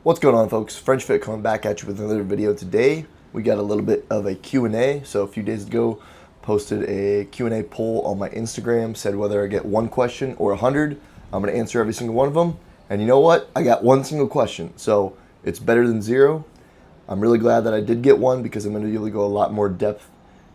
What's going on, folks? French Fit coming back at you with another video today. We got a little bit of a Q&A. So a few days ago, posted a Q&A poll on my Instagram, said whether I get one question or 100. I'm going to answer every single one of them. And you know what? I got one single question. So it's better than zero. I'm really glad that I did get one because I'm going to be able to go a lot more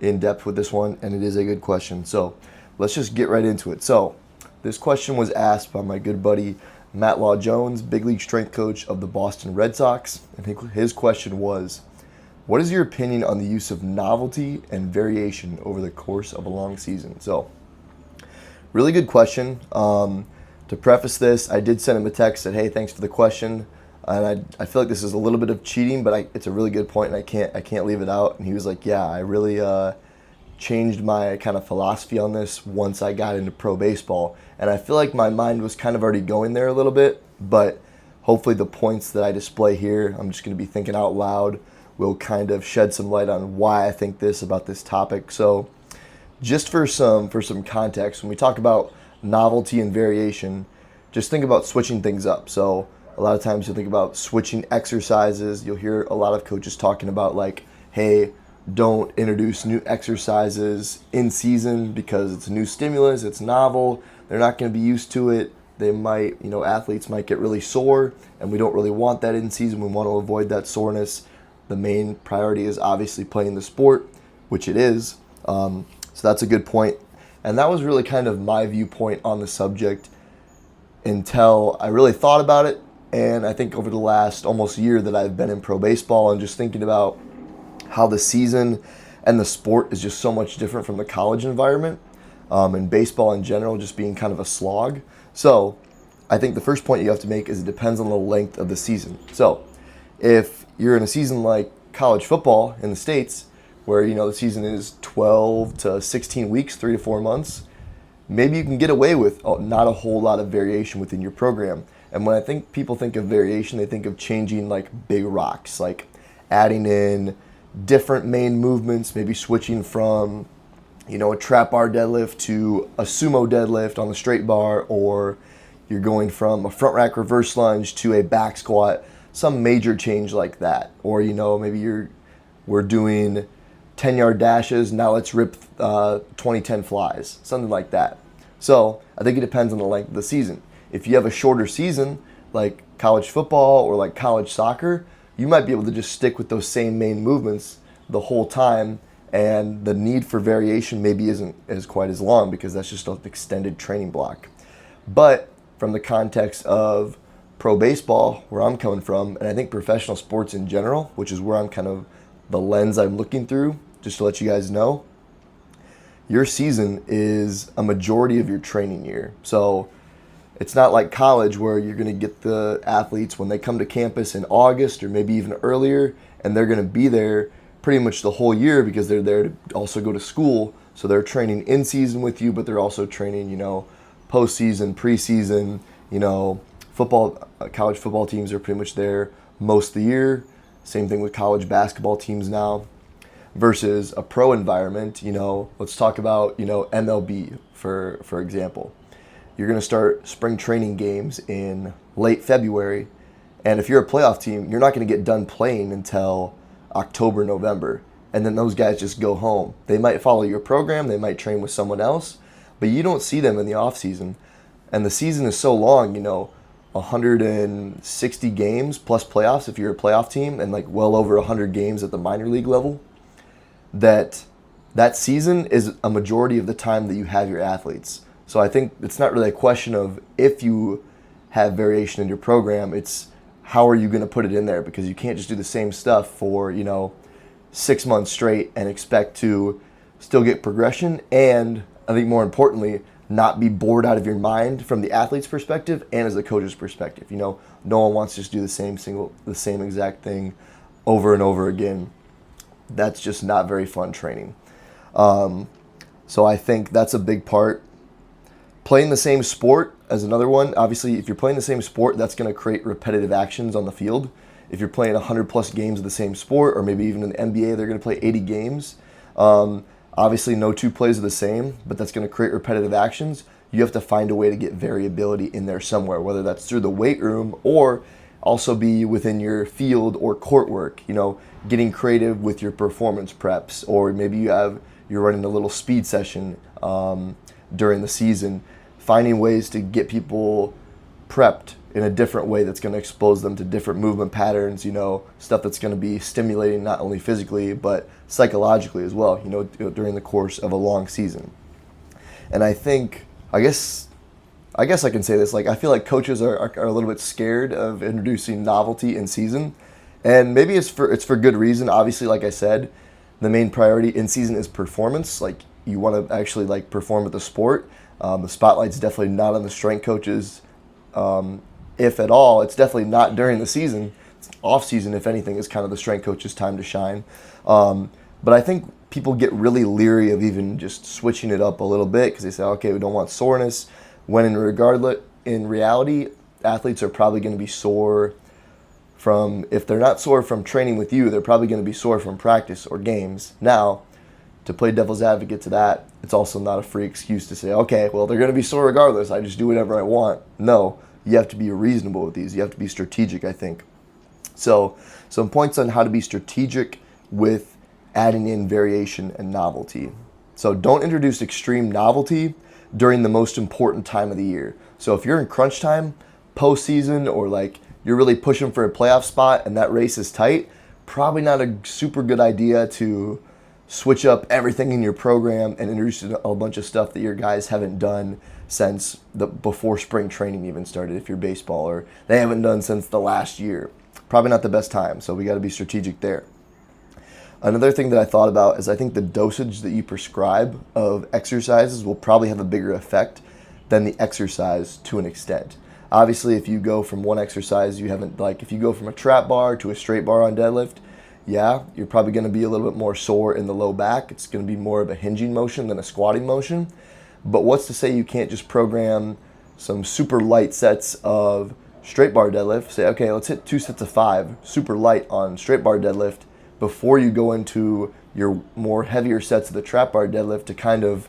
in depth with this one, and it is a good question. So let's just get right into it. So this question was asked by my good buddy Matt Law Jones, big league strength coach of the Boston Red Sox, and his question was, what is your opinion on the use of novelty and variation over the course of a long season? So, really good question. To preface this, I did send him a text that, hey, thanks for the question, and I feel like this is a little bit of cheating, but it's a really good point, and I can't leave it out. And he was like, yeah, I really changed my kind of philosophy on this once I got into pro baseball. And I feel like my mind was kind of already going there a little bit, but hopefully the points that I display here, I'm just going to be thinking out loud, will kind of shed some light on why I think this about this topic. So just for some context, when we talk about novelty and variation, just think about switching things up. So a lot of times you'll think about switching exercises. You'll hear a lot of coaches talking about like, hey, don't introduce new exercises in season because it's a new stimulus, it's novel, they're not going to be used to it. They might, athletes might get really sore, and we don't really want that in season. We want to avoid that soreness. The main priority is obviously playing the sport, which it is. So that's a good point. And that was really kind of my viewpoint on the subject until I really thought about it. And I think over the last almost year that I've been in pro baseball and just thinking about how the season and the sport is just so much different from the college environment, and baseball in general just being kind of a slog. So I think the first point you have to make is it depends on the length of the season. So if you're in a season like college football in the States, where the season is 12 to 16 weeks, 3 to 4 months, maybe you can get away with not a whole lot of variation within your program. And when I think people think of variation, they think of changing like big rocks, like adding in different main movements, maybe switching from, a trap bar deadlift to a sumo deadlift on the straight bar, or you're going from a front rack reverse lunge to a back squat, some major change like that. Or, maybe we're doing 10-yard dashes, now let's rip 20-10 flies, something like that. So I think it depends on the length of the season. If you have a shorter season, like college football or like college soccer, you might be able to just stick with those same main movements the whole time, and the need for variation maybe isn't as quite as long because that's just an extended training block. But from the context of pro baseball, where I'm coming from, and I think professional sports in general, which is where I'm kind of the lens I'm looking through, just to let you guys know, your season is a majority of your training year. So it's not like college where you're going to get the athletes when they come to campus in August or maybe even earlier, and they're going to be there pretty much the whole year because they're there to also go to school. So they're training in season with you, but they're also training, postseason, preseason, football, college football teams are pretty much there most of the year. Same thing with college basketball teams now. Versus a pro environment, let's talk about, MLB for example. You're going to start spring training games in late February, and if you're a playoff team, you're not going to get done playing until October, November, and then those guys just go home. They might follow your program, they might train with someone else, but you don't see them in the off season. And the season is so long, 160 games plus playoffs if you're a playoff team, and like well over 100 games at the minor league level, that season is a majority of the time that you have your athletes. So I think it's not really a question of if you have variation in your program, it's how are you going to put it in there, because you can't just do the same stuff for, 6 months straight and expect to still get progression, and I think more importantly, not be bored out of your mind from the athlete's perspective and as the coach's perspective. No one wants to just do the same exact thing over and over again. That's just not very fun training. So I think that's a big part. Playing the same sport as another one. Obviously, if you're playing the same sport, that's going to create repetitive actions on the field. If you're playing 100 plus games of the same sport, or maybe even in the NBA, they're going to play 80 games. Obviously, no two plays are the same, but that's going to create repetitive actions. You have to find a way to get variability in there somewhere, whether that's through the weight room or also be within your field or court work, getting creative with your performance preps, or maybe you're running a little speed session during the season, finding ways to get people prepped in a different way that's going to expose them to different movement patterns, stuff that's going to be stimulating not only physically but psychologically as well, during the course of a long season. And I guess I can say this, I feel like coaches are a little bit scared of introducing novelty in season. And maybe it's for good reason. Obviously, like I said, the main priority in season is performance. You want to actually perform at the sport. The spotlight's definitely not on the strength coaches. If at all, it's definitely not during the season. Off season, if anything, is kind of the strength coach's time to shine. But I think people get really leery of even just switching it up a little bit because they say, okay, we don't want soreness. When in reality, athletes are probably going to be sore if they're not sore from training with you, they're probably going to be sore from practice or games. Now, to play devil's advocate to that, it's also not a free excuse to say, okay, well, they're going to be sore regardless. I just do whatever I want. No, you have to be reasonable with these. You have to be strategic, I think. So, some points on how to be strategic with adding in variation and novelty. So, don't introduce extreme novelty during the most important time of the year. So, if you're in crunch time, postseason, or you're really pushing for a playoff spot and that race is tight, probably not a super good idea to switch up everything in your program and introduce a bunch of stuff that your guys haven't done since before spring training even started if you're baseball, or they haven't done since the last year. Probably not the best time, so we got to be strategic there. Another thing that I thought about is I think the dosage that you prescribe of exercises will probably have a bigger effect than the exercise to an extent. Obviously, if you go from one exercise, if you go from a trap bar to a straight bar on deadlift, yeah, you're probably going to be a little bit more sore in the low back. It's going to be more of a hinging motion than a squatting motion. But what's to say you can't just program some super light sets of straight bar deadlift? Say, okay, let's hit 2 sets of 5, super light on straight bar deadlift before you go into your more heavier sets of the trap bar deadlift to kind of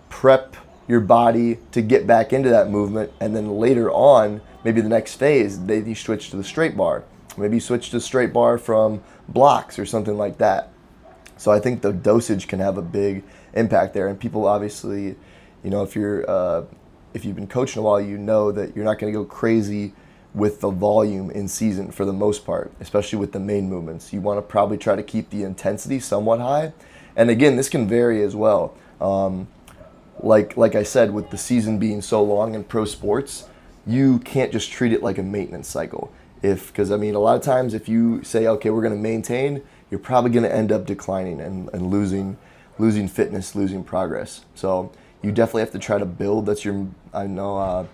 prep your body to get back into that movement, and then later on, maybe the next phase, you switch to the straight bar. Maybe you switch to straight bar from blocks or something like that. So I think the dosage can have a big impact there. And people obviously, if you've been coaching a while, you know that you're not going to go crazy with the volume in season for the most part, especially with the main movements. You want to probably try to keep the intensity somewhat high. And again, this can vary as well. Like I said, with the season being so long in pro sports, you can't just treat it like a maintenance cycle. Because a lot of times if you say, okay, we're going to maintain, you're probably going to end up declining and losing fitness, losing progress. So you definitely have to try to build. I know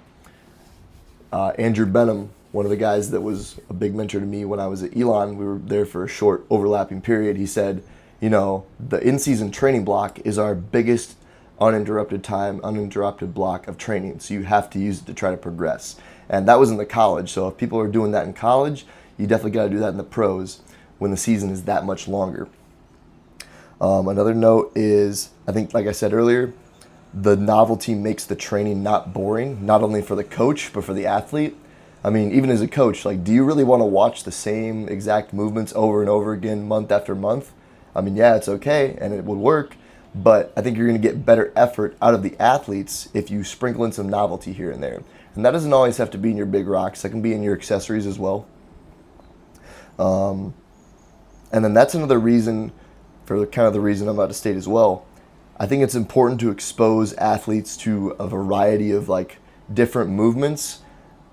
Andrew Benham, one of the guys that was a big mentor to me when I was at Elon, we were there for a short overlapping period. He said, the in-season training block is our biggest uninterrupted block of training. So you have to use it to try to progress. And that was in the college. So if people are doing that in college, you definitely got to do that in the pros when the season is that much longer. Another note is, I think, like I said earlier, the novelty makes the training not boring, not only for the coach, but for the athlete. Even as a coach, do you really want to watch the same exact movements over and over again month after month? Yeah, it's okay, and it would work, but I think you're going to get better effort out of the athletes if you sprinkle in some novelty here and there. And that doesn't always have to be in your big rocks. That can be in your accessories as well. And then that's another reason, for kind of the reason I'm about to state as well. I think it's important to expose athletes to a variety of different movements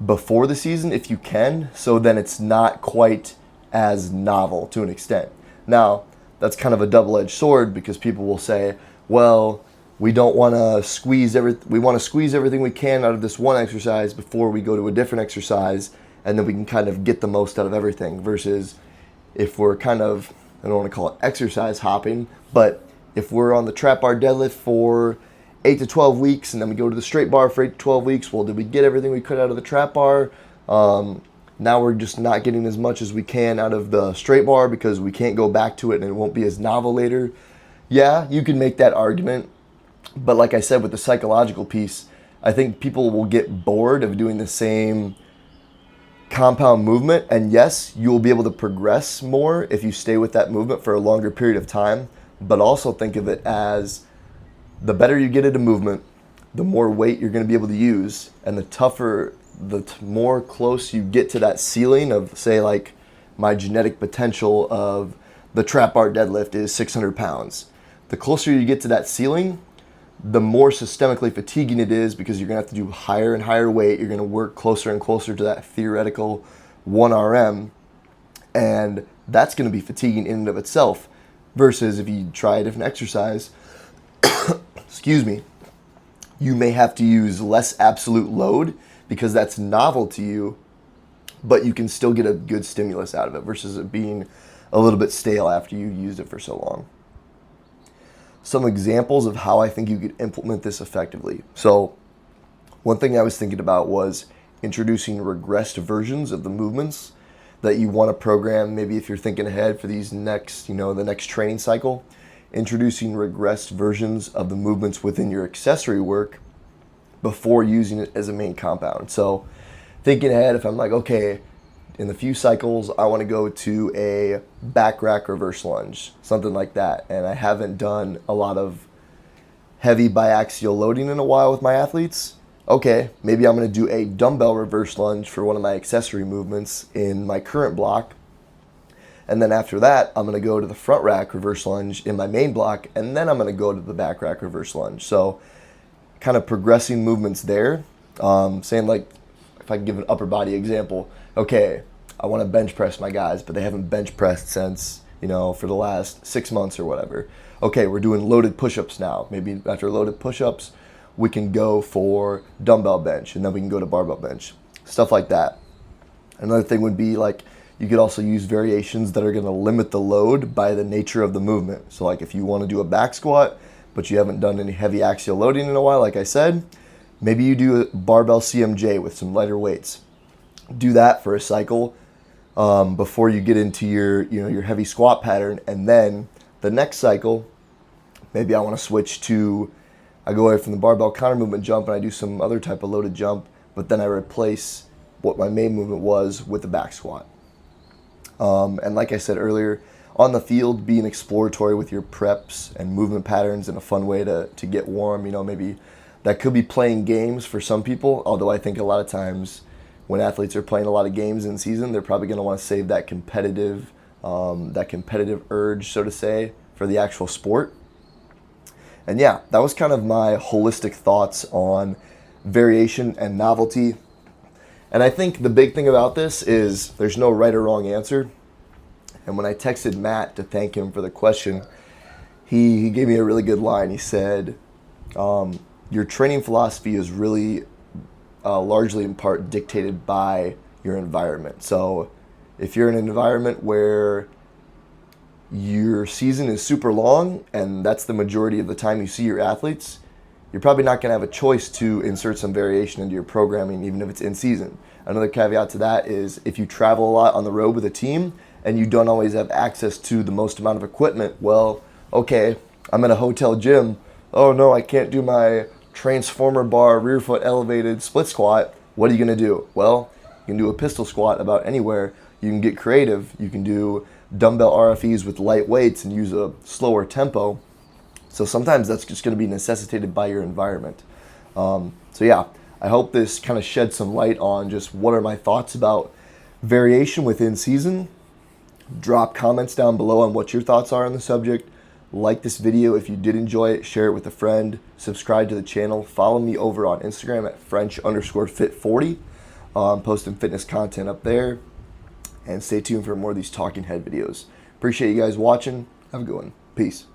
before the season if you can, so then it's not quite as novel to an extent. Now, that's kind of a double-edged sword because people will say, well, we want to squeeze everything we can out of this one exercise before we go to a different exercise, and then we can kind of get the most out of everything, versus if we're kind of, I don't want to call it exercise hopping, but if we're on the trap bar deadlift for 8 to 12 weeks and then we go to the straight bar for 8 to 12 weeks, well, did we get everything we could out of the trap bar? Now we're just not getting as much as we can out of the straight bar because we can't go back to it and it won't be as novel later. Yeah, you can make that argument. But like I said, with the psychological piece, I think people will get bored of doing the same compound movement, and yes, you will be able to progress more if you stay with that movement for a longer period of time, but also think of it as the better you get at a movement, the more weight you're going to be able to use, and the tougher, more close you get to that ceiling of, say, like my genetic potential of the trap bar deadlift is 600 pounds. The closer you get to that ceiling, the more systemically fatiguing it is, because you're going to have to do higher and higher weight. You're going to work closer and closer to that theoretical 1 RM, and that's going to be fatiguing in and of itself. Versus if you try a different exercise, excuse me, you may have to use less absolute load because that's novel to you, but you can still get a good stimulus out of it versus it being a little bit stale after you used it for so long. Some examples of how I think you could implement this effectively. So one thing I was thinking about was introducing regressed versions of the movements that you want to program. Maybe if you're thinking ahead for these next, the next training cycle, introducing regressed versions of the movements within your accessory work before using it as a main compound. So thinking ahead, if I'm like, okay, in the few cycles, I want to go to a back rack reverse lunge, something like that, and I haven't done a lot of heavy biaxial loading in a while with my athletes, okay, maybe I'm going to do a dumbbell reverse lunge for one of my accessory movements in my current block, and then after that, I'm going to go to the front rack reverse lunge in my main block, and then I'm going to go to the back rack reverse lunge. So kind of progressing movements there, saying like, if I can give an upper body example, okay, I want to bench press my guys, but they haven't bench pressed since, for the last 6 months or whatever. Okay, we're doing loaded push-ups now. Maybe after loaded push-ups, we can go for dumbbell bench, and then we can go to barbell bench. Stuff like that. Another thing would be like, you could also use variations that are going to limit the load by the nature of the movement. So like if you want to do a back squat, but you haven't done any heavy axial loading in a while, like I said, maybe you do a barbell CMJ with some lighter weights. Do that for a cycle before you get into your heavy squat pattern, and then the next cycle, maybe I want to switch to, I go away from the barbell counter movement jump and I do some other type of loaded jump, but then I replace what my main movement was with the back squat. And like I said earlier, on the field, being exploratory with your preps and movement patterns in a fun way to get warm. Maybe that could be playing games for some people, although I think a lot of times when athletes are playing a lot of games in season, they're probably going to want to save that competitive urge, so to say, for the actual sport. And yeah, that was kind of my holistic thoughts on variation and novelty. And I think the big thing about this is there's no right or wrong answer. And when I texted Matt to thank him for the question, he gave me a really good line. He said, your training philosophy is really largely in part dictated by your environment. So if you're in an environment where your season is super long and that's the majority of the time you see your athletes, you're probably not going to have a choice to insert some variation into your programming, even if it's in season. Another caveat to that is if you travel a lot on the road with a team and you don't always have access to the most amount of equipment, well, okay, I'm in a hotel gym. Oh no, I can't do my transformer bar rear foot elevated split squat. What are you going to do? Well, you can do a pistol squat about anywhere. You can get creative. You can do dumbbell RFEs with light weights and use a slower tempo. So sometimes that's just going to be necessitated by your environment. So yeah, I hope this kind of sheds some light on just what are my thoughts about variation within season. Drop comments down below on what your thoughts are on the subject. Like this video if you did enjoy it, share it with a friend, subscribe to the channel, follow me over on Instagram at French_fit40. I'm posting fitness content up there, and stay tuned for more of these talking head videos. Appreciate you guys watching. Have a good one. Peace.